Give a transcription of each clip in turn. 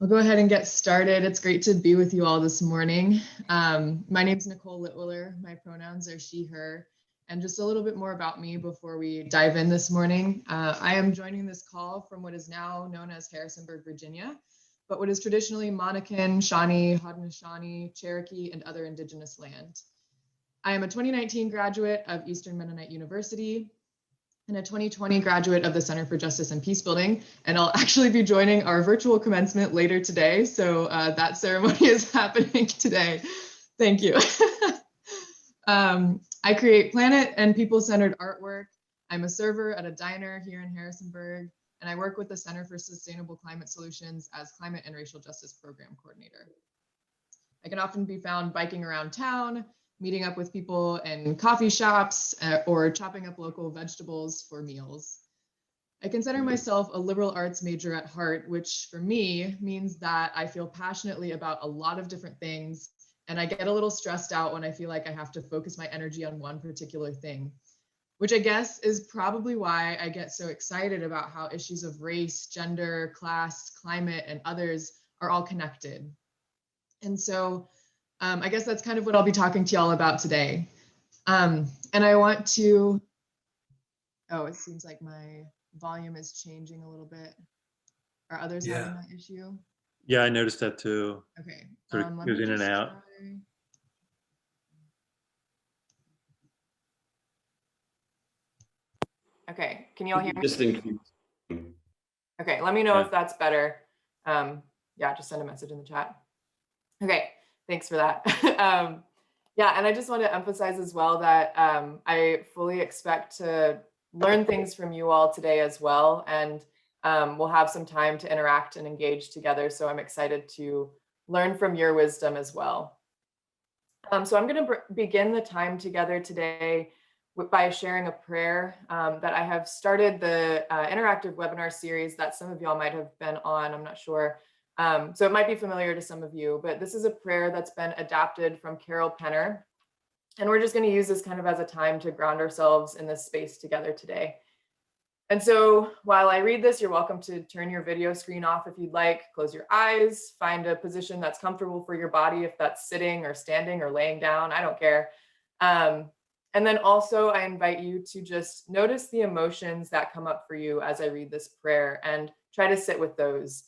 We'll go ahead and get started. It's great to be with you all this morning. My name is Nicole Litwiller. My pronouns are she, her. And just a little bit more about me before we dive in this morning. I am joining this call from what is now known as Harrisonburg, Virginia, but what is traditionally Monacan, Shawnee, Haudenosaunee, Cherokee, and other indigenous land. I am a 2019 graduate of Eastern Mennonite University and a 2020 graduate of the Center for Justice and Peace Building. And I'll actually be joining our virtual commencement later today. So that ceremony is happening today. Thank you. I create planet and people-centered artwork. I'm a server at a diner here in Harrisonburg, and I work with the Center for Sustainable Climate Solutions as Climate and Racial Justice Program Coordinator. I can often be found biking around town, meeting up with people in coffee shops, or chopping up local vegetables for meals. I consider myself a liberal arts major at heart, which for me means that I feel passionately about a lot of different things, and I get a little stressed out when I feel like I have to focus my energy on one particular thing, which I guess is probably why I get so excited about how issues of race, gender, class, climate, and others are all connected. And so I guess that's kind of what I'll be talking to y'all about today. And I want to, oh, it seems like my volume is changing a little bit. Are others having that issue? Yeah, I noticed that too. Okay. Sort of goes in and out. Try. Okay, can you all hear me? Okay, let me know if that's better. Yeah, just send a message in the chat. Okay, thanks for that. Yeah, and I just want to emphasize as well that I fully expect to learn things from you all today as well, and we'll have some time to interact and engage together. So I'm excited to learn from your wisdom as well. So I'm going to begin the time together today by sharing a prayer that I have started the interactive webinar series that some of y'all might have been on, I'm not sure. So it might be familiar to some of you, but this is a prayer that's been adapted from Carol Penner. And we're just going to use this kind of as a time to ground ourselves in this space together today. And so while I read this, you're welcome to turn your video screen off if you'd like, close your eyes, find a position that's comfortable for your body, if that's sitting or standing or laying down, I don't care. And then also I invite you to just notice the emotions that come up for you as I read this prayer and try to sit with those.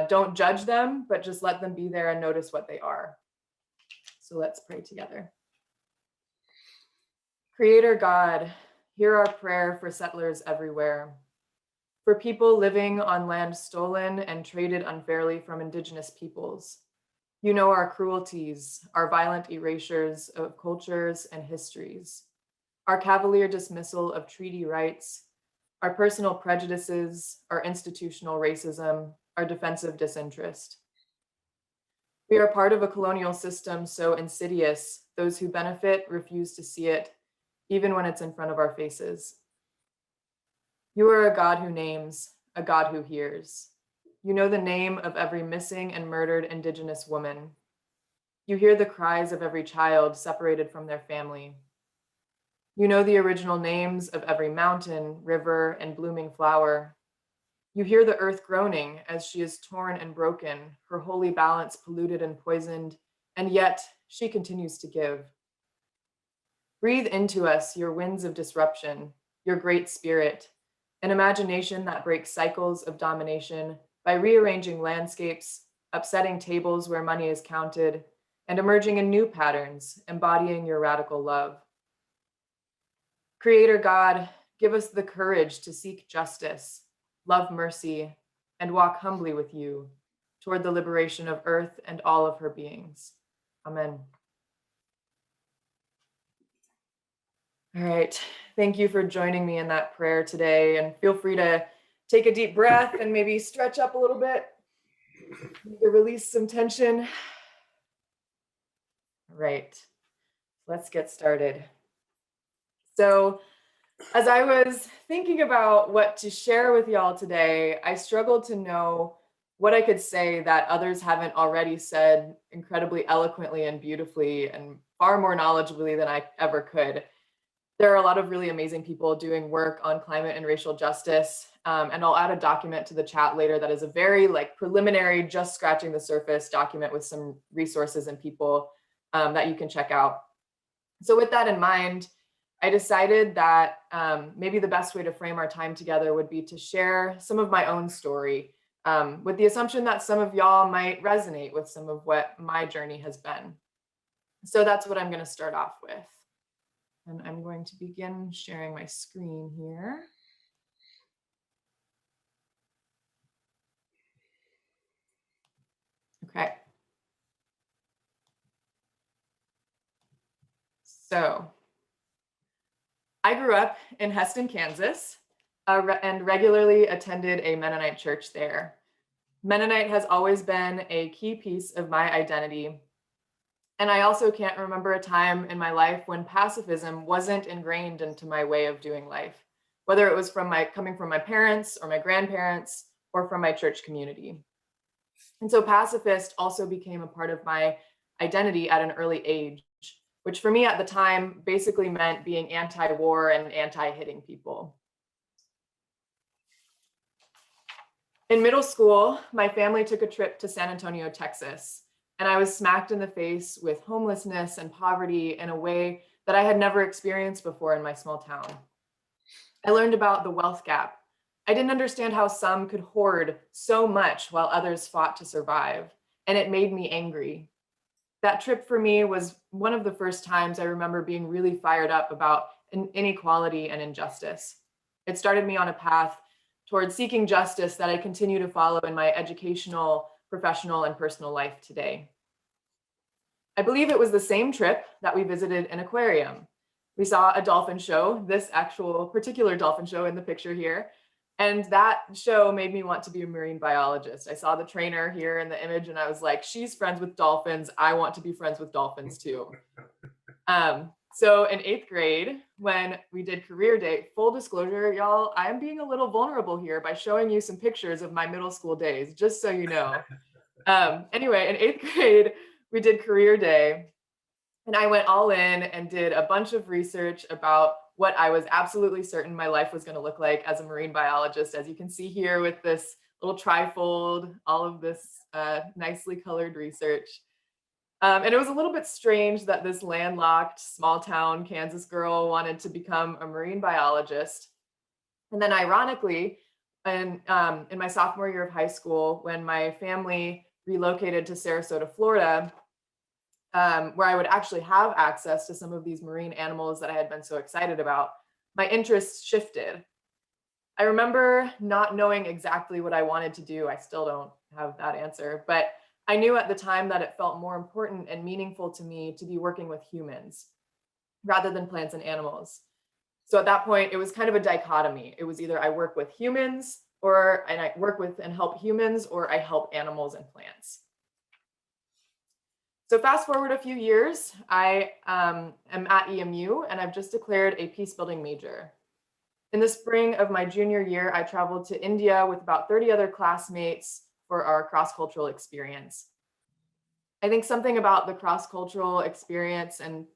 Don't judge them, but just let them be there and notice what they are. So let's pray together. Creator God, hear our prayer for settlers everywhere, for people living on land stolen and traded unfairly from indigenous peoples. You know our cruelties, our violent erasures of cultures and histories, our cavalier dismissal of treaty rights, our personal prejudices, our institutional racism, our defensive disinterest. We are part of a colonial system so insidious, those who benefit refuse to see it, even when it's in front of our faces. You are a God who names, a God who hears. You know the name of every missing and murdered Indigenous woman. You hear the cries of every child separated from their family. You know the original names of every mountain, river, and blooming flower. You hear the earth groaning as she is torn and broken, her holy balance polluted and poisoned, and yet she continues to give. Breathe into us your winds of disruption, your great spirit, an imagination that breaks cycles of domination by rearranging landscapes, upsetting tables where money is counted, and emerging in new patterns, embodying your radical love. Creator God, give us the courage to seek justice, love mercy, and walk humbly with you toward the liberation of earth and all of her beings. Amen. All right, thank you for joining me in that prayer today, and feel free to take a deep breath and maybe stretch up a little bit, maybe release some tension. All right, let's get started. So as I was thinking about what to share with y'all today, I struggled to know what I could say that others haven't already said incredibly eloquently and beautifully and far more knowledgeably than I ever could. There are a lot of really amazing people doing work on climate and racial justice. And I'll add a document to the chat later that is a very preliminary, just scratching the surface document with some resources and people that you can check out. So with that in mind, I decided that maybe the best way to frame our time together would be to share some of my own story, with the assumption that some of y'all might resonate with some of what my journey has been. So that's what I'm going to start off with. And I'm going to begin sharing my screen here. Okay. So I grew up in Heston, Kansas, and regularly attended a Mennonite church there. Mennonite has always been a key piece of my identity. And I also can't remember a time in my life when pacifism wasn't ingrained into my way of doing life, whether it was coming from my parents or my grandparents or from my church community. And so pacifist also became a part of my identity at an early age, which for me at the time basically meant being anti-war and anti-hitting people. In middle school, my family took a trip to San Antonio, Texas, and I was smacked in the face with homelessness and poverty in a way that I had never experienced before in my small town. I learned about the wealth gap. I didn't understand how some could hoard so much while others fought to survive, and it made me angry. That trip for me was one of the first times I remember being really fired up about inequality and injustice. It started me on a path towards seeking justice that I continue to follow in my educational, professional, and personal life today. I believe it was the same trip that we visited an aquarium. We saw a dolphin show, this actual particular dolphin show in the picture here, and that show made me want to be a marine biologist. I saw the trainer here in the image and I was like, she's friends with dolphins. I want to be friends with dolphins too. So in 8th grade, when we did career day, full disclosure, y'all, I am being a little vulnerable here by showing you some pictures of my middle school days, just so you know. Anyway, in 8th grade, we did career day, and I went all in and did a bunch of research about what I was absolutely certain my life was going to look like as a marine biologist, as you can see here with this little trifold, all of this nicely colored research. And it was a little bit strange that this landlocked small town Kansas girl wanted to become a marine biologist. And then ironically, in my sophomore year of high school, when my family relocated to Sarasota, Florida, where I would actually have access to some of these marine animals that I had been so excited about, my interests shifted. I remember not knowing exactly what I wanted to do. I still don't have that answer, but I knew at the time that it felt more important and meaningful to me to be working with humans rather than plants and animals. So at that point, it was kind of a dichotomy. It was either I work with humans and I work with and help humans, or I help animals and plants. So fast forward a few years, I am at EMU and I've just declared a peace building major. In the spring of my junior year, I traveled to India with about 30 other classmates for our cross-cultural experience. I think something about the cross-cultural experience and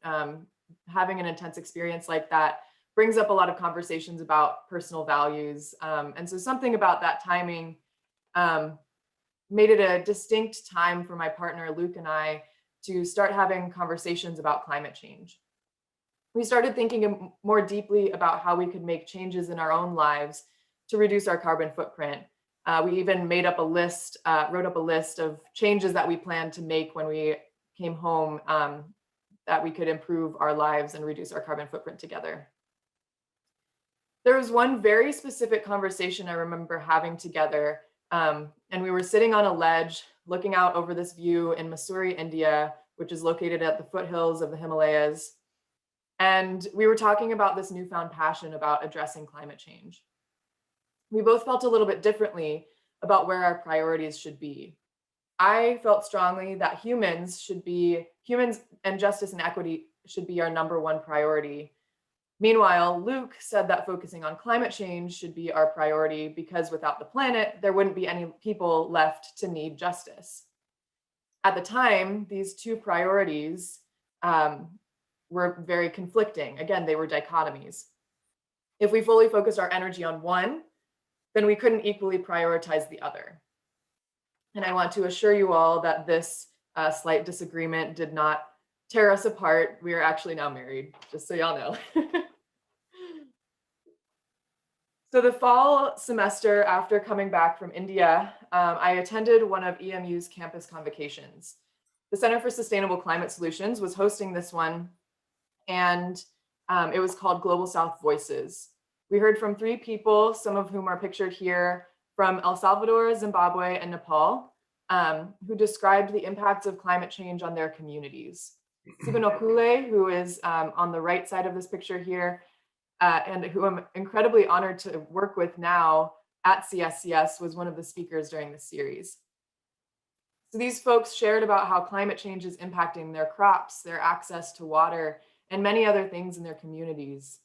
having an intense experience like that brings up a lot of conversations about personal values. And so something about that timing made it a distinct time for my partner, Luke, and I to start having conversations about climate change. We started thinking more deeply about how we could make changes in our own lives to reduce our carbon footprint. We even made up a list, wrote up a list of changes that we planned to make when we came home, that we could improve our lives and reduce our carbon footprint together. There was one very specific conversation I remember having together, and we were sitting on a ledge looking out over this view in Missouri, India, which is located at the foothills of the Himalayas. And we were talking about this newfound passion about addressing climate change. We both felt a little bit differently about where our priorities should be. I felt strongly that humans and justice and equity should be our number one priority. Meanwhile, Luke said that focusing on climate change should be our priority because without the planet, there wouldn't be any people left to need justice. At the time, these two priorities were very conflicting. Again, they were dichotomies. If we fully focused our energy on one, then we couldn't equally prioritize the other. And I want to assure you all that this slight disagreement did not tear us apart. We are actually now married, just so y'all know. So the fall semester after coming back from India, I attended one of EMU's campus convocations. The Center for Sustainable Climate Solutions was hosting this one, and it was called Global South Voices. We heard from 3 people, some of whom are pictured here, from El Salvador, Zimbabwe, and Nepal, who described the impacts of climate change on their communities. Sibanokule, who is on the right side of this picture here, and who I'm incredibly honored to work with now at CSCS, was one of the speakers during the series. So these folks shared about how climate change is impacting their crops, their access to water, and many other things in their communities.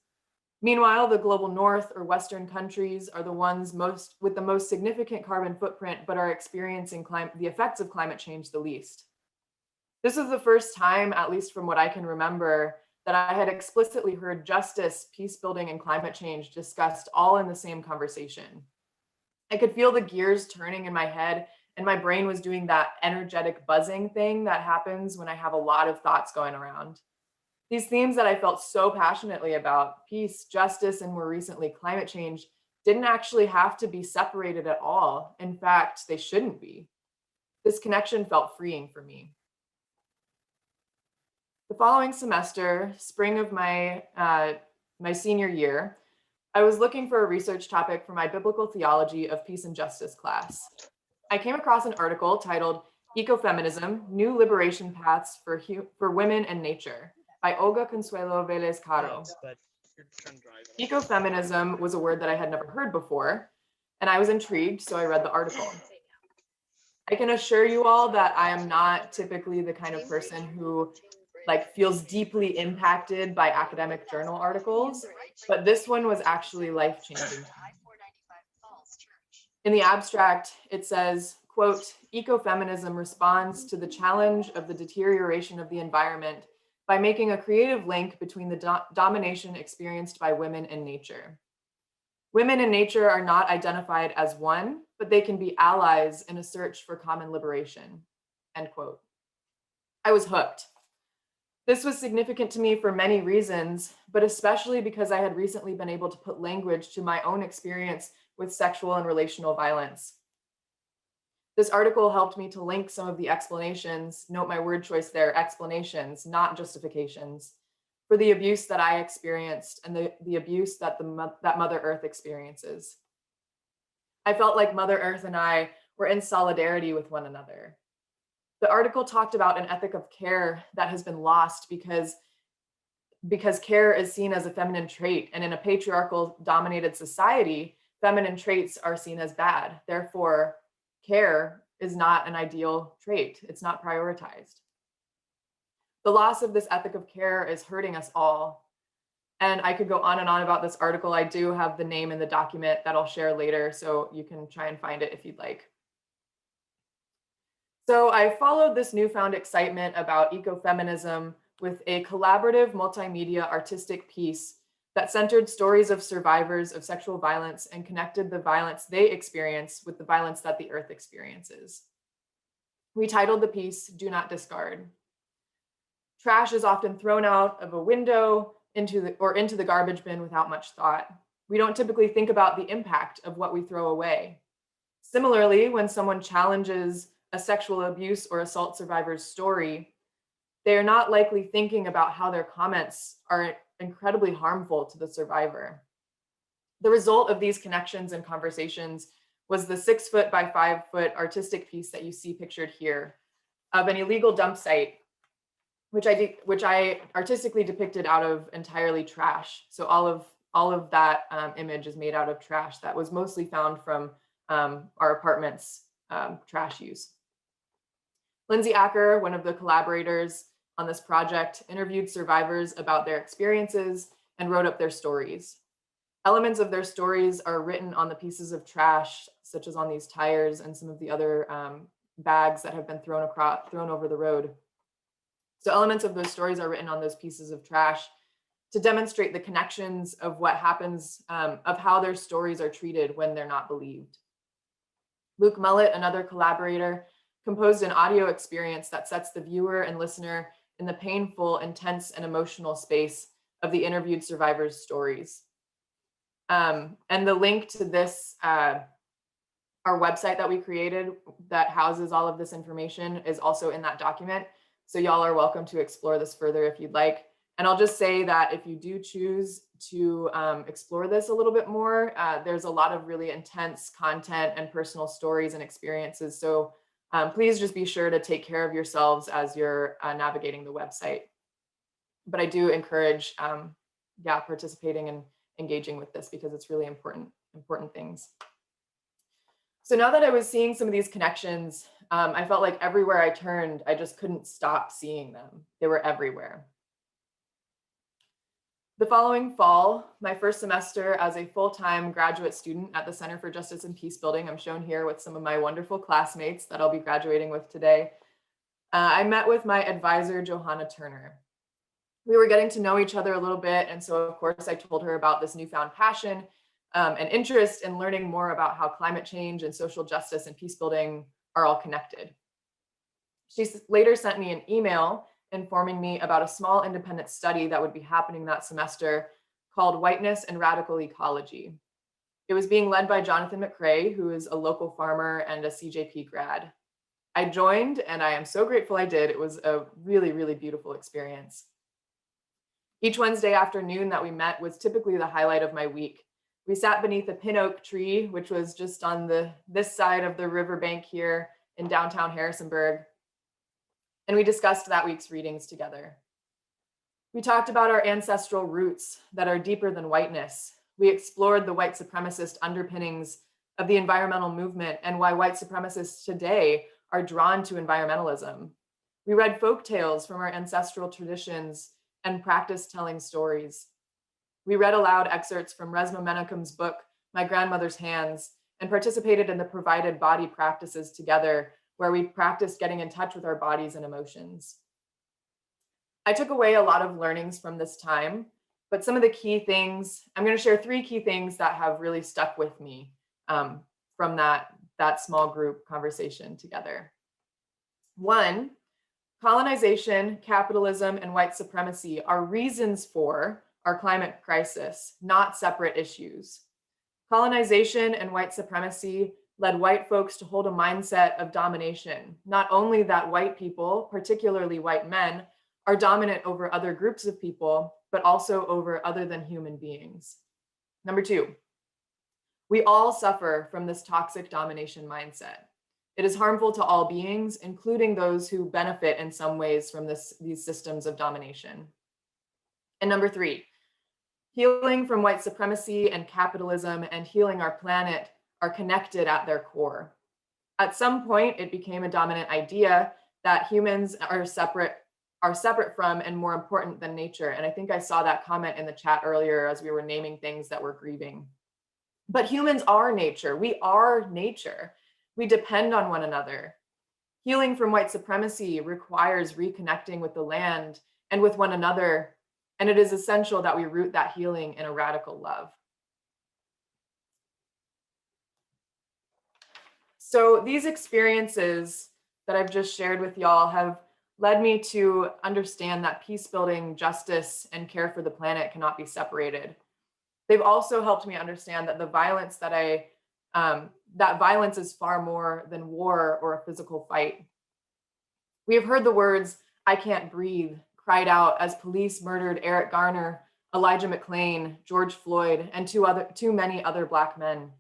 Meanwhile, the global north or Western countries are the ones with the most significant carbon footprint, but are experiencing the effects of climate change the least. This is the first time, at least from what I can remember, that I had explicitly heard justice, peace building, and climate change discussed all in the same conversation. I could feel the gears turning in my head, and my brain was doing that energetic buzzing thing that happens when I have a lot of thoughts going around. These themes that I felt so passionately about, peace, justice, and more recently climate change, didn't actually have to be separated at all. In fact, they shouldn't be. This connection felt freeing for me. The following semester, spring of my senior year, I was looking for a research topic for my biblical theology of peace and justice class. I came across an article titled Ecofeminism, New Liberation Paths for Women and Nature by Olga Consuelo Vélez Caro. Ecofeminism was a word that I had never heard before, and I was intrigued, so I read the article. I can assure you all that I am not typically the kind of person who feels deeply impacted by academic journal articles, but this one was actually life-changing. In the abstract, it says, quote, ecofeminism responds to the challenge of the deterioration of the environment by making a creative link between the domination experienced by women and nature. Women and nature are not identified as one, but they can be allies in a search for common liberation, end quote. I was hooked. This was significant to me for many reasons, but especially because I had recently been able to put language to my own experience with sexual and relational violence. This article helped me to link some of the explanations, note my word choice there, explanations, not justifications, for the abuse that I experienced and the abuse that that Mother Earth experiences. I felt like Mother Earth and I were in solidarity with one another. The article talked about an ethic of care that has been lost because care is seen as a feminine trait, and in a patriarchal dominated society, feminine traits are seen as bad. Therefore, care is not an ideal trait. It's not prioritized. The loss of this ethic of care is hurting us all. And I could go on and on about this article. I do have the name in the document that I'll share later, so you can try and find it if you'd like. So I followed this newfound excitement about ecofeminism with a collaborative multimedia artistic piece that centered stories of survivors of sexual violence and connected the violence they experience with the violence that the earth experiences. We titled the piece, Do Not Discard. Trash is often thrown out of a window into the garbage bin without much thought. We don't typically think about the impact of what we throw away. Similarly, when someone challenges a sexual abuse or assault survivor's story, they are not likely thinking about how their comments are incredibly harmful to the survivor. The result of these connections and conversations was the 6-foot by 5-foot artistic piece that you see pictured here of an illegal dump site, which I artistically depicted out of entirely trash. So all of that image is made out of trash that was mostly found from our apartment's trash use. Lindsay Acker, one of the collaborators on this project, interviewed survivors about their experiences and wrote up their stories. Elements of their stories are written on the pieces of trash, such as on these tires and some of the other bags that have been thrown over the road. So elements of those stories are written on those pieces of trash to demonstrate the connections of what happens, of how their stories are treated when they're not believed. Luke Mullet, another collaborator, composed an audio experience that sets the viewer and listener in the painful, intense, and emotional space of the interviewed survivors' stories. And the link to this, our website that we created that houses all of this information is also in that document. So y'all are welcome to explore this further if you'd like. And I'll just say that if you do choose to explore this a little bit more, there's a lot of really intense content and personal stories and experiences. So please just be sure to take care of yourselves as you're navigating the website. But I do encourage, participating and engaging with this because it's really important things. So now that I was seeing some of these connections, I felt like everywhere I turned, I just couldn't stop seeing them. They were everywhere. The following fall, my first semester as a full-time graduate student at the Center for Justice and Peace Building, I'm shown here with some of my wonderful classmates that I'll be graduating with today. I met with my advisor, Johanna Turner. We were getting to know each other a little bit, and so of course I told her about this newfound passion and interest in learning more about how climate change and social justice and peace building are all connected. She later sent me an email informing me about a small independent study that would be happening that semester called Whiteness and Radical Ecology. It was being led by Jonathan McCrae, who is a local farmer and a CJP grad. I joined, and I am so grateful I did. It was a really, really beautiful experience. Each Wednesday afternoon that we met was typically the highlight of my week. We sat beneath a pin oak tree, which was just on this side of the riverbank here in downtown Harrisonburg, and we discussed that week's readings together. We talked about our ancestral roots that are deeper than whiteness. We explored the white supremacist underpinnings of the environmental movement and why white supremacists today are drawn to environmentalism. We read folk tales from our ancestral traditions and practiced telling stories. We read aloud excerpts from Resmaa Menakem's book, My Grandmother's Hands, and participated in the provided body practices together, where we practiced getting in touch with our bodies and emotions. I took away a lot of learnings from this time, but some of the key things, I'm going to share 3 key things that have really stuck with me from that small group conversation together. 1, colonization, capitalism, and white supremacy are reasons for our climate crisis, not separate issues. Colonization and white supremacy led white folks to hold a mindset of domination, not only that white people, particularly white men, are dominant over other groups of people, but also over other than human beings. Number 2, we all suffer from this toxic domination mindset. It is harmful to all beings, including those who benefit in some ways from these systems of domination. And number 3, healing from white supremacy and capitalism and healing our planet are connected at their core. At some point, it became a dominant idea that humans are separate from and more important than nature. And I think I saw that comment in the chat earlier as we were naming things that we're grieving. But humans are nature. We are nature. We depend on one another. Healing from white supremacy requires reconnecting with the land and with one another. And it is essential that we root that healing in a radical love. So these experiences that I've just shared with y'all have led me to understand that peace building, justice, and care for the planet cannot be separated. They've also helped me understand that the violence that violence is far more than war or a physical fight. We have heard the words, "I can't breathe," cried out as police murdered Eric Garner, Elijah McClain, George Floyd, and too many other Black men.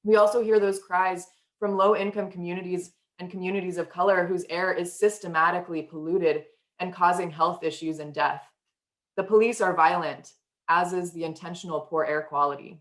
We also hear those cries from low-income communities and communities of color whose air is systematically polluted and causing health issues and death. The police are violent, as is the intentional poor air quality.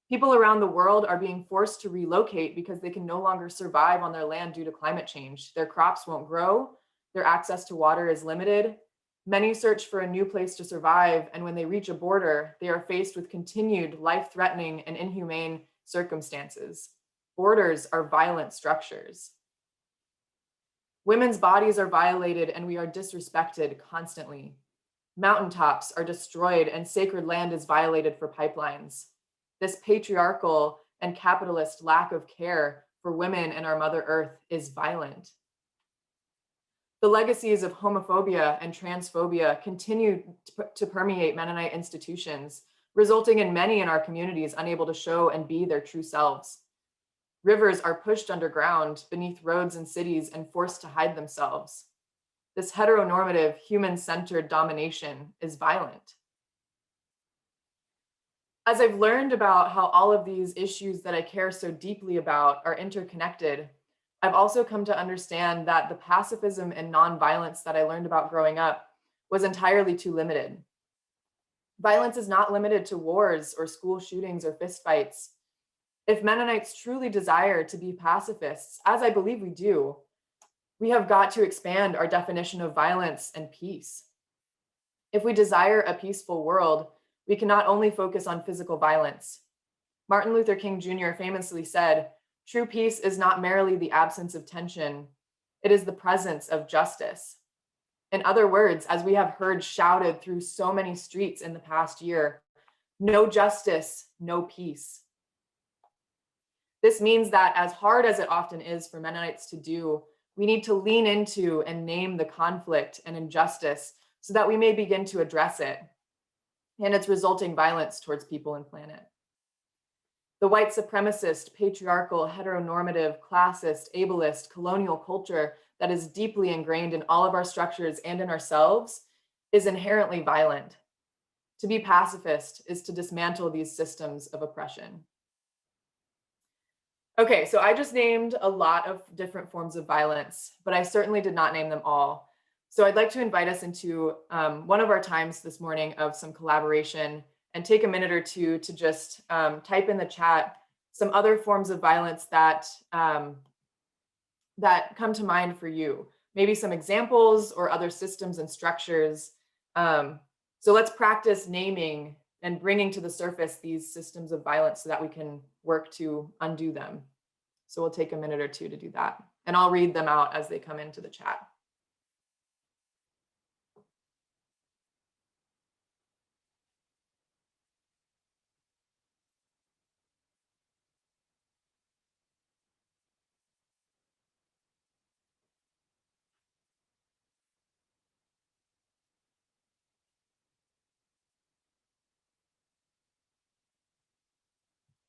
People around the world are being forced to relocate because they can no longer survive on their land due to climate change. Their crops won't grow, their access to water is limited. Many search for a new place to survive, and when they reach a border, they are faced with continued life-threatening and inhumane circumstances. Borders are violent structures. Women's bodies are violated and we are disrespected constantly. Mountaintops are destroyed and sacred land is violated for pipelines. This patriarchal and capitalist lack of care for women and our Mother Earth is violent. The legacies of homophobia and transphobia continue to permeate Mennonite institutions, resulting in many in our communities unable to show and be their true selves. Rivers are pushed underground beneath roads and cities and forced to hide themselves. This heteronormative, human-centered domination is violent. As I've learned about how all of these issues that I care so deeply about are interconnected, I've also come to understand that the pacifism and nonviolence that I learned about growing up was entirely too limited. Violence is not limited to wars or school shootings or fistfights. If Mennonites truly desire to be pacifists, as I believe we do, we have got to expand our definition of violence and peace. If we desire a peaceful world, we can not only focus on physical violence. Martin Luther King Jr. famously said, "True peace is not merely the absence of tension, it is the presence of justice." In other words, as we have heard shouted through so many streets in the past year, no justice, no peace. This means that as hard as it often is for Mennonites to do, we need to lean into and name the conflict and injustice so that we may begin to address it and its resulting violence towards people and planet. The white supremacist, patriarchal, heteronormative, classist, ableist, colonial culture that is deeply ingrained in all of our structures and in ourselves is inherently violent. To be pacifist is to dismantle these systems of oppression. Okay, so I just named a lot of different forms of violence, but I certainly did not name them all. So I'd like to invite us into one of our times this morning of some collaboration and take a minute or two to just type in the chat some other forms of violence that that come to mind for you. Maybe some examples or other systems and structures. So let's practice naming and bringing to the surface these systems of violence so that we can work to undo them. So we'll take a minute or two to do that. And I'll read them out as they come into the chat.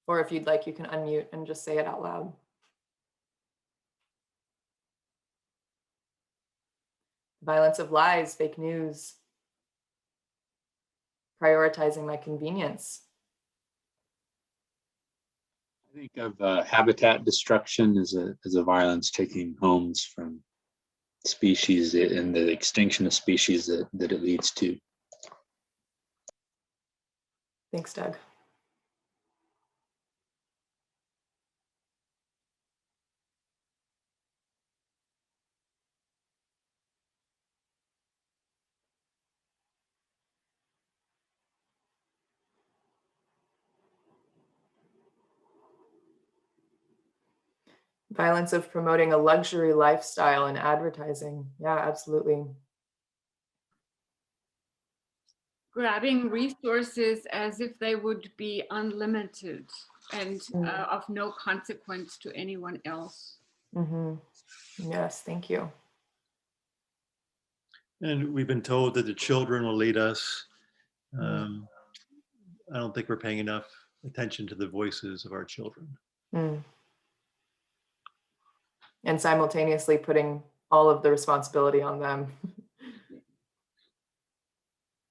Or if you'd like, you can unmute and just say it out loud. Violence of lies, fake news, prioritizing my convenience. I think of habitat destruction as a violence, taking homes from species and the extinction of species that it leads to. Thanks, Doug. Violence of promoting a luxury lifestyle in advertising. Yeah, absolutely. Grabbing resources as if they would be unlimited and of no consequence to anyone else. Mm-hmm. Yes, thank you. And we've been told that the children will lead us. I don't think we're paying enough attention to the voices of our children. And simultaneously putting all of the responsibility on them.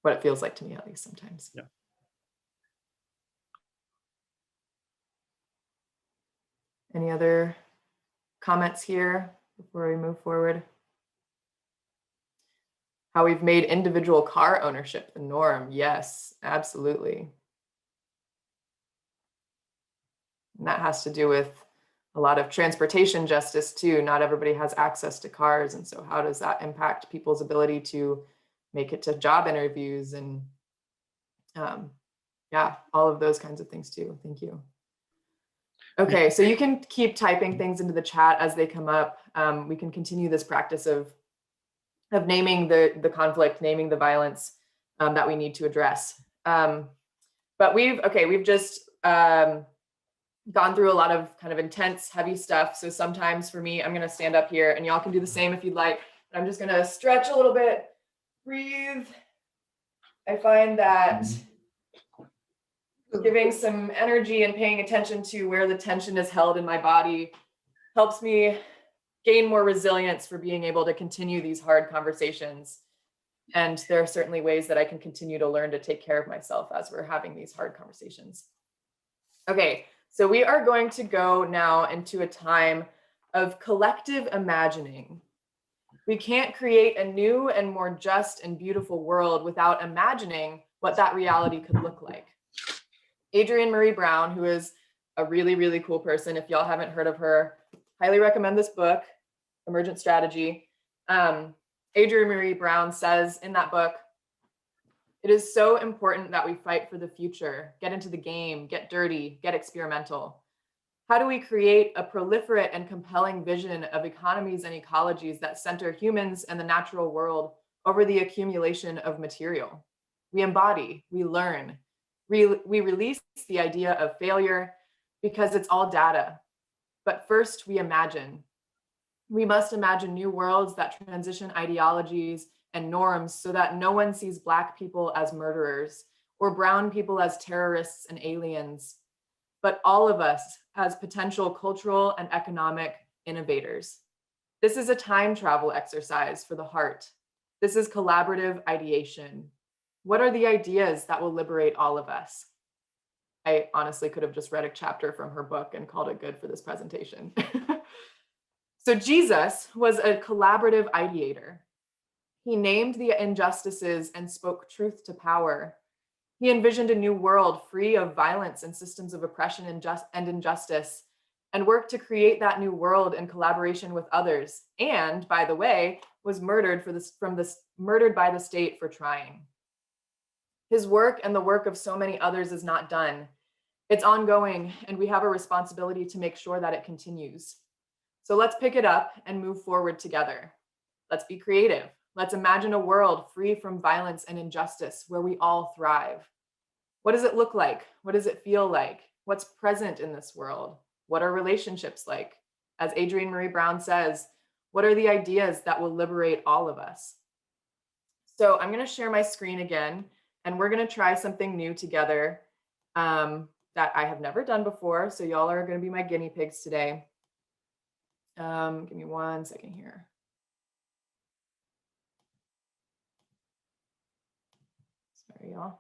What it feels like to me, at least sometimes. Yeah. Any other comments here before we move forward? How we've made individual car ownership the norm. Yes, absolutely. And that has to do with a lot of transportation justice too. Not everybody has access to cars. And so how does that impact people's ability to make it to job interviews and yeah, all of those kinds of things too. Thank you. Okay, so you can keep typing things into the chat as they come up. We can continue this practice of naming the conflict, naming the violence that we need to address. But we've just gone through a lot of kind of intense, heavy stuff. So sometimes for me, I'm gonna stand up here and y'all can do the same if you'd like. I'm just gonna stretch a little bit, breathe. I find that giving some energy and paying attention to where the tension is held in my body helps me gain more resilience for being able to continue these hard conversations. And there are certainly ways that I can continue to learn to take care of myself as we're having these hard conversations. Okay, so we are going to go now into a time of collective imagining. We can't create a new and more just and beautiful world without imagining what that reality could look like. Adrienne Maree Brown, who is a really, really cool person. If y'all haven't heard of her, highly recommend this book, Emergent Strategy. Adrienne Maree Brown says in that book, it is so important that we fight for the future, get into the game, get dirty, get experimental. How do we create a proliferate and compelling vision of economies and ecologies that center humans and the natural world over the accumulation of material? We embody, we learn, we release the idea of failure because it's all data. But first, we imagine. We must imagine new worlds that transition ideologies and norms so that no one sees Black people as murderers or brown people as terrorists and aliens, but all of us as potential cultural and economic innovators. This is a time travel exercise for the heart. This is collaborative ideation. What are the ideas that will liberate all of us? I honestly could have just read a chapter from her book and called it good for this presentation. So Jesus was a collaborative ideator. He named the injustices and spoke truth to power. He envisioned a new world free of violence and systems of oppression and injustice, and worked to create that new world in collaboration with others. And, by the way, was murdered by the state for trying. His work and the work of so many others is not done. It's ongoing, and we have a responsibility to make sure that it continues. So let's pick it up and move forward together. Let's be creative. Let's imagine a world free from violence and injustice where we all thrive. What does it look like? What does it feel like? What's present in this world? What are relationships like? As Adrienne Maree Brown says, what are the ideas that will liberate all of us? So I'm going to share my screen again, and we're going to try something new together that I have never done before. So y'all are going to be my guinea pigs today. Give me 1 second here. Sorry, y'all.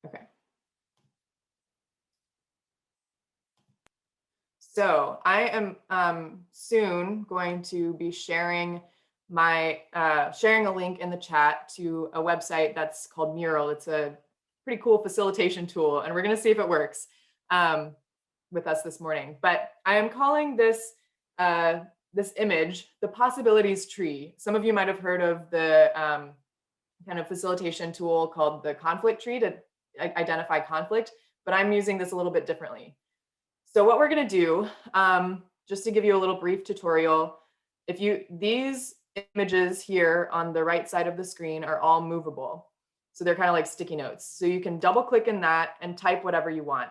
Okay. So I am soon going to be sharing sharing a link in the chat to a website that's called Mural. It's a pretty cool facilitation tool, and we're going to see if it works with us this morning. But I am calling this this image the possibilities tree. Some of you might have heard of the kind of facilitation tool called the conflict tree to identify conflict, but I'm using this a little bit differently. So what we're going to do, just to give you a little brief tutorial, these images here on the right side of the screen are all movable. So they're kind of like sticky notes. So you can double click in that and type whatever you want.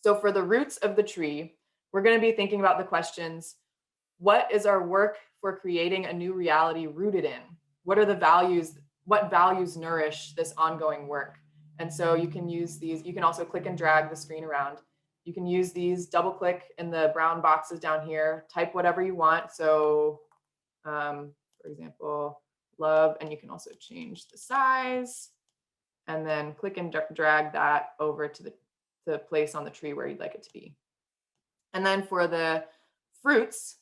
So for the roots of the tree, we're going to be thinking about the questions: what is our work for creating a new reality rooted in? What are the values? What values nourish this ongoing work? And so you can use these. You can also click and drag the screen around. You can use these, double click in the brown boxes down here, type whatever you want. So for example, love, and you can also change the size and then click and drag that over to the place on the tree where you'd like it to be. And then for the fruits,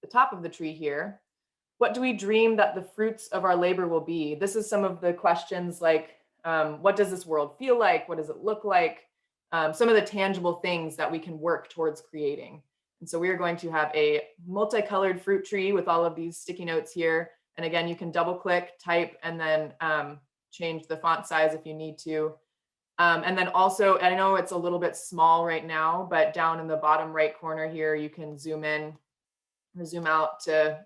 the top of the tree here, what do we dream that the fruits of our labor will be? This is some of the questions like, what does this world feel like? What does it look like? Some of the tangible things that we can work towards creating. And so we are going to have a multicolored fruit tree with all of these sticky notes here. And again, you can double click, type, and then change the font size if you need to. And then also, I know it's a little bit small right now, but down in the bottom right corner here, you can zoom in or zoom out to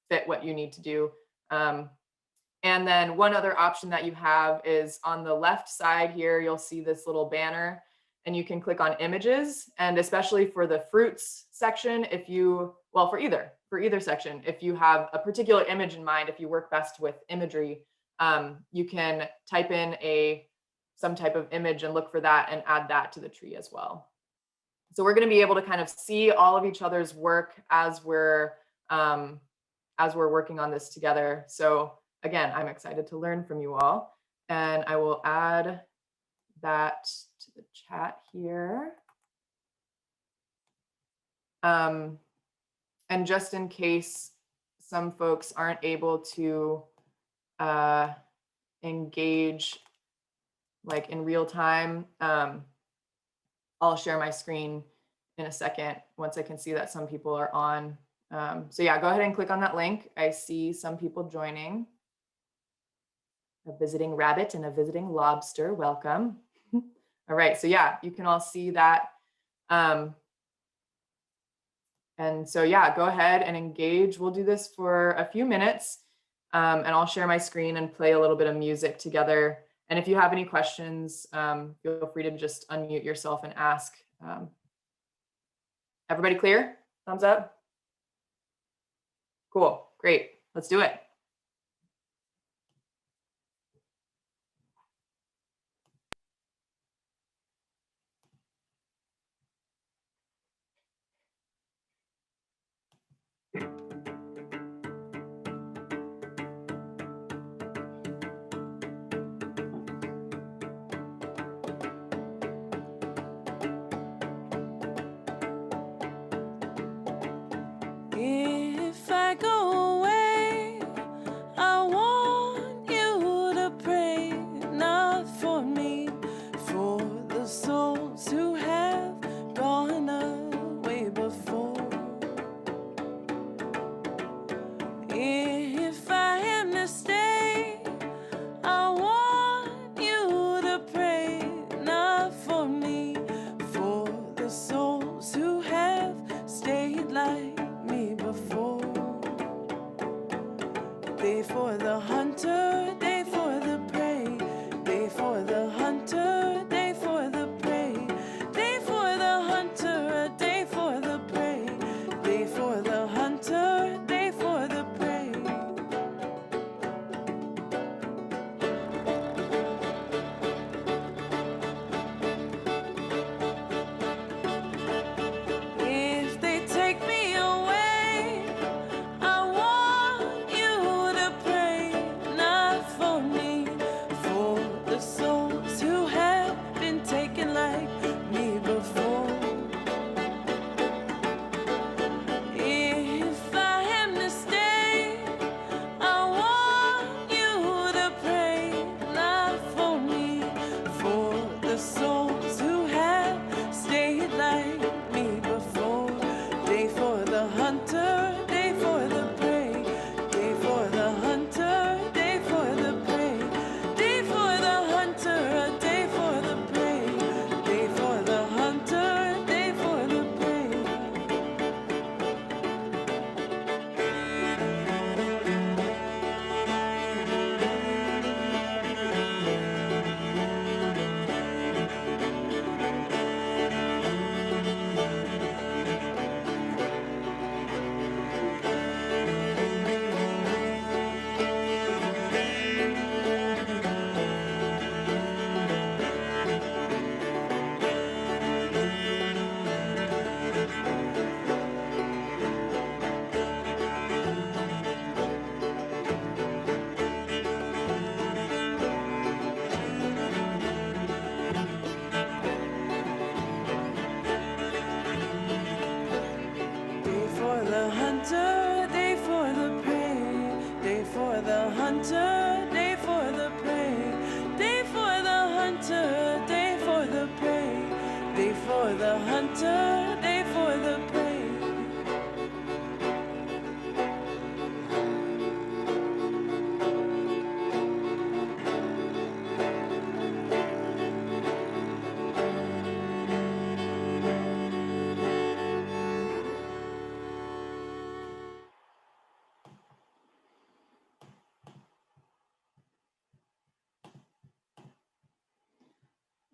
fit what you need to do. And then one other option that you have is on the left side here, you'll see this little banner and you can click on images. And especially for the fruits section, if you, well, for either section, if you have a particular image in mind, if you work best with imagery, you can type in some type of image and look for that and add that to the tree as well. So we're going to be able to kind of see all of each other's work as we're working on this together. So again, I'm excited to learn from you all, and I will add that to the chat here. And just in case some folks aren't able to engage like in real time, I'll share my screen in a second once I can see that some people are on. So yeah, go ahead and click on that link. I see some people joining. A visiting rabbit and a visiting lobster, welcome. All right, so yeah, you can all see that. And so yeah, go ahead and engage. We'll do this for a few minutes, and I'll share my screen and play a little bit of music together. And if you have any questions, feel free to just unmute yourself and ask. Everybody clear? Thumbs up? Cool, great, let's do it. If I go away, I want you to pray, not for me, for the souls who have gone away before. If I am to stay, I want you to pray, not for me, for the souls who have stayed like me before. They for the hunter, they for the prey, they for the hunter, they for the prey, they for the hunter, a day for the prey, they for the hunter, they for the prey. If they take me away, I want you to pray, not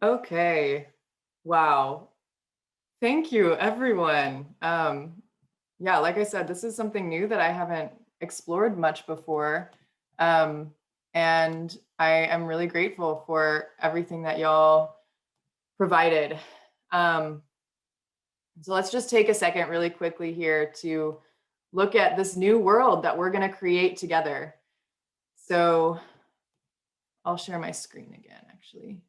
Okay. Wow. Thank you, everyone. Yeah, like I said, this is something new that I haven't explored much before. And I am really grateful for everything that y'all provided. So let's just take a second really quickly here to look at this new world that we're going to create together. So I'll share my screen again, actually.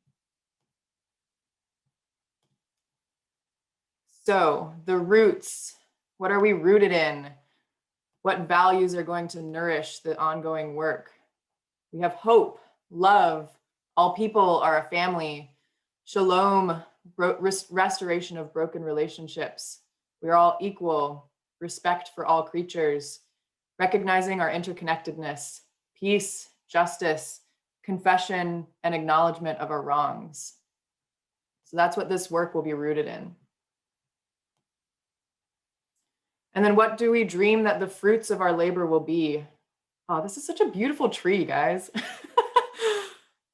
So the roots, what are we rooted in? What values are going to nourish the ongoing work? We have hope, love, all people are a family, shalom, restoration of broken relationships. We are all equal, respect for all creatures, recognizing our interconnectedness, peace, justice, confession, and acknowledgement of our wrongs. So that's what this work will be rooted in. And then what do we dream that the fruits of our labor will be? Oh, this is such a beautiful tree, guys.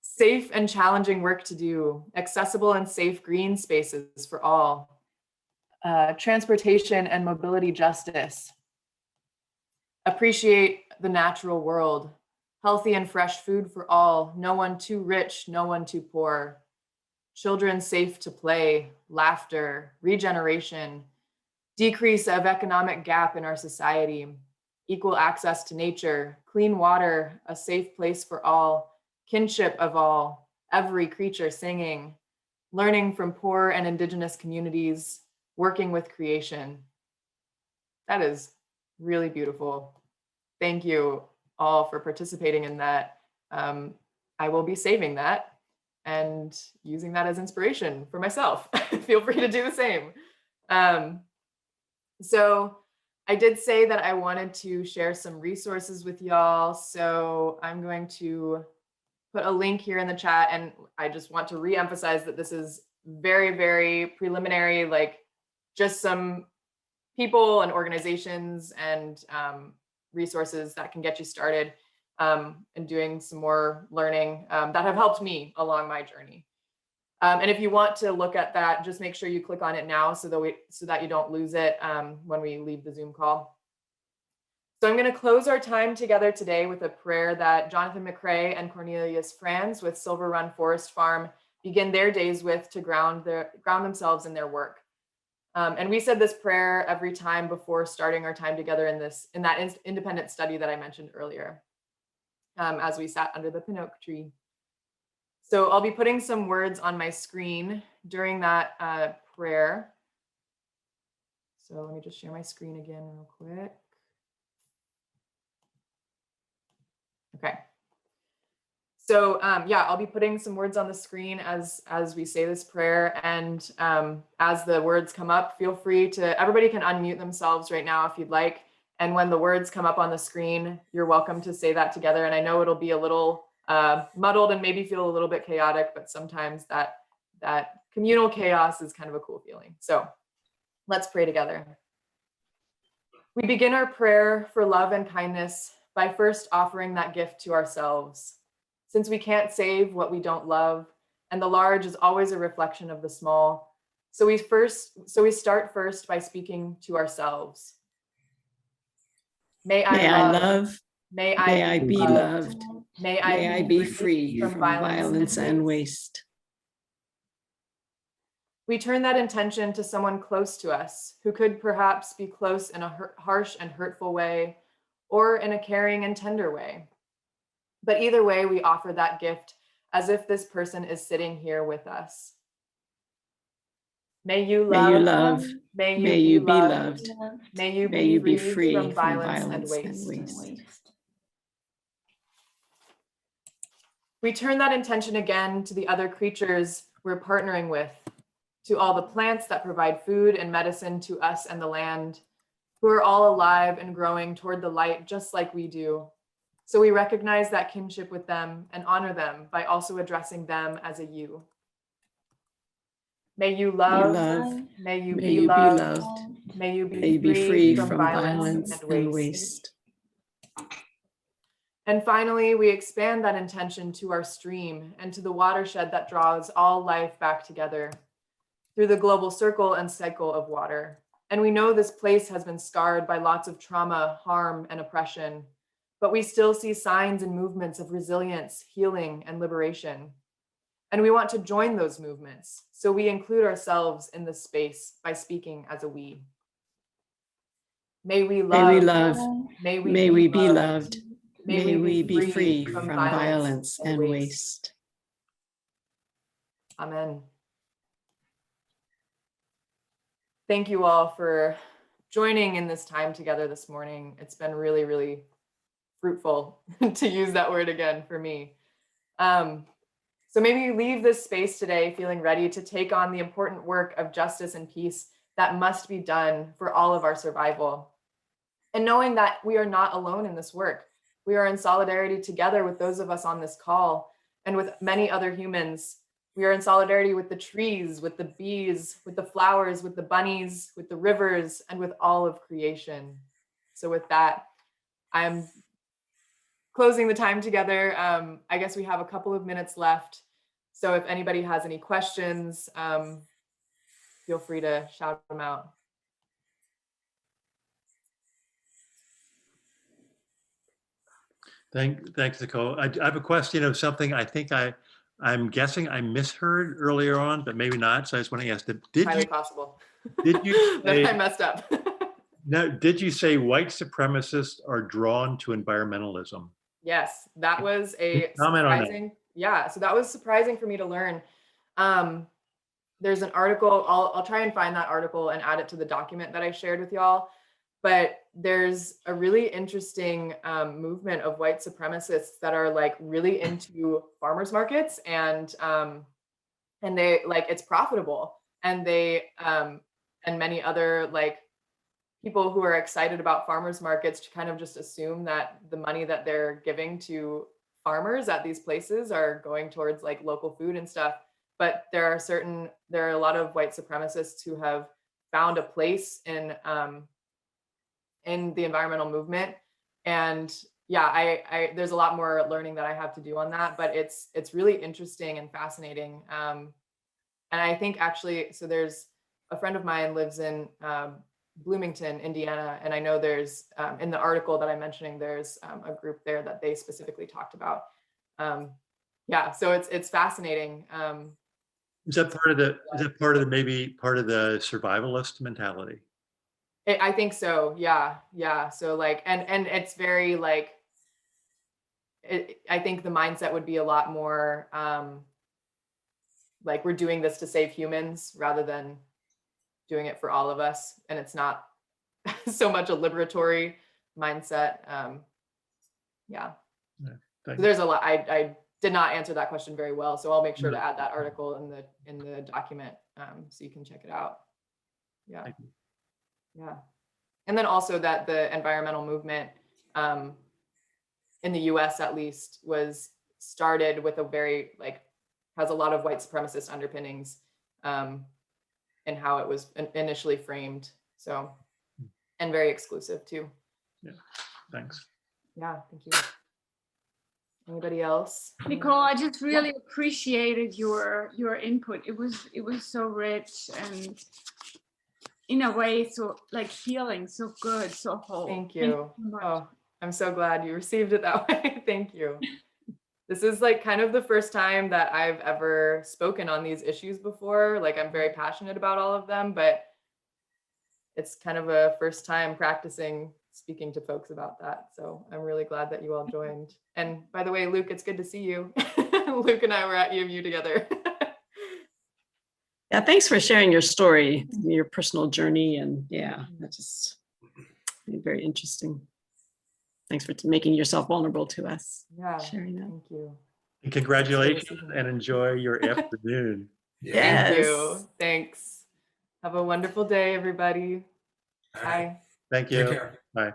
Safe and challenging work to do, accessible and safe green spaces for all, transportation and mobility justice, appreciate the natural world, healthy and fresh food for all, no one too rich, no one too poor, children safe to play, laughter, regeneration, decrease of economic gap in our society, equal access to nature, clean water, a safe place for all, kinship of all, every creature singing, learning from poor and indigenous communities, working with creation. That is really beautiful. Thank you all for participating in that. I will be saving that and using that as inspiration for myself. Feel free to do the same. So I did say that I wanted to share some resources with y'all. So I'm going to put a link here in the chat. And I just want to reemphasize that this is very, very preliminary, like just some people and organizations and resources that can get you started and doing some more learning that have helped me along my journey. And if you want to look at that, just make sure you click on it now so that you don't lose it when we leave the Zoom call. So I'm going to close our time together today with a prayer that Jonathan McCrae and Cornelius Franz with Silver Run Forest Farm begin their days with to ground themselves in their work. And we said this prayer every time before starting our time together in that independent study that I mentioned earlier, as we sat under the pin oak tree. So I'll be putting some words on my screen during that prayer. So let me just share my screen again real quick. Okay. So yeah, I'll be putting some words on the screen as we say this prayer. And as the words come up, feel free to, everybody can unmute themselves right now if you'd like. And when the words come up on the screen, you're welcome to say that together. And I know it'll be a little muddled and maybe feel a little bit chaotic, but sometimes that communal chaos is kind of a cool feeling. So let's pray together. We begin our prayer for love and kindness by first offering that gift to ourselves. Since we can't save what we don't love, and the large is always a reflection of the small, so we start first by speaking to ourselves. May I love. May I be loved. May I be free from violence and waste. We turn that intention to someone close to us who could perhaps be close in a harsh and hurtful way or in a caring and tender way. But either way, we offer that gift as if this person is sitting here with us. May you love. May you be loved. May you be free from violence and waste. We turn that intention again to the other creatures we're partnering with, to all the plants that provide food and medicine to us and the land, who are all alive and growing toward the light just like we do. So we recognize that kinship with them and honor them by also addressing them as a you. May you love. May you be loved. May you be free from violence and waste. And finally, we expand that intention to our stream and to the watershed that draws all life back together through the global circle and cycle of water. And we know this place has been scarred by lots of trauma, harm, and oppression, but we still see signs and movements of resilience, healing, and liberation. And we want to join those movements, so we include ourselves in this space by speaking as a we. May we May we love, love, may may we be loved, loved, may we be free from violence and waste. Amen. Thank you all for joining in this time together this morning. It's been really, really fruitful to use that word again for me. So maybe leave this space today feeling ready to take on the important work of justice and peace that must be done for all of our survival. And knowing that we are not alone in this work. We are in solidarity together with those of us on this call and with many other humans. We are in solidarity with the trees, with the bees, with the flowers, with the bunnies, with the rivers, and with all of creation. So with that, I'm closing the time together. I guess we have a couple of minutes left. So if anybody has any questions, feel free to shout them out. Thanks, Nicole. I have a question of something I think I'm guessing I misheard earlier on, but maybe not. So I just want to ask, Highly possible. did you that I say, messed up. no, did you say white supremacists are drawn to environmentalism? Yes, that was a Comment on that. surprising, yeah, so that was surprising for me to learn. There's an article, I'll try and find that article and add it to the document that I shared with y'all. But there's a really interesting movement of white supremacists that are like really into farmers markets, and they like it's profitable, and they and many other like people who are excited about farmers markets to kind of just assume that the money that they're giving to farmers at these places are going towards like local food and stuff. But there are a lot of white supremacists who have found a place in the environmental movement. And yeah, I there's a lot more learning that I have to do on that, but it's really interesting and fascinating. And I think actually, so there's a friend of mine lives in Bloomington, Indiana, and I know there's in the article that I'm mentioning, there's a group there that they specifically talked about. Yeah, so it's fascinating. Is that part of the maybe part of the survivalist mentality? I think so. Yeah. So like, and it's very like, I think the mindset would be a lot more like we're doing this to save humans rather than doing it for all of us. And it's not so much a liberatory mindset. Yeah. So there's a lot. I did not answer that question very well, so I'll make sure to add that article in the document so you can check it out. Yeah. Yeah. And then also that the environmental movement in the US at least was started with a very like has a lot of white supremacist underpinnings in how it was initially framed. So, and very exclusive too. Yeah, thanks. Yeah, thank you. Anybody else? Nicole, I just really appreciated your input. It was so rich and in a way so like healing, so good, so whole. Thank you. Oh, I'm so glad you received it that way. Thank you. This is like kind of the first time that I've ever spoken on these issues before. Like I'm very passionate about all of them, but it's kind of a first time practicing speaking to folks about that. So I'm really glad that you all joined. And by the way, Luke, it's good to see you. Luke and I were at EMU together. Yeah, thanks for sharing your story, your personal journey, and yeah, that's just very interesting. Thanks for making yourself vulnerable to us. Yeah, sharing that. thank you. And congratulations and enjoy your afternoon. Yes. Thank you. Thanks. Have a wonderful day, everybody. Bye. Thank you. Take care. Bye.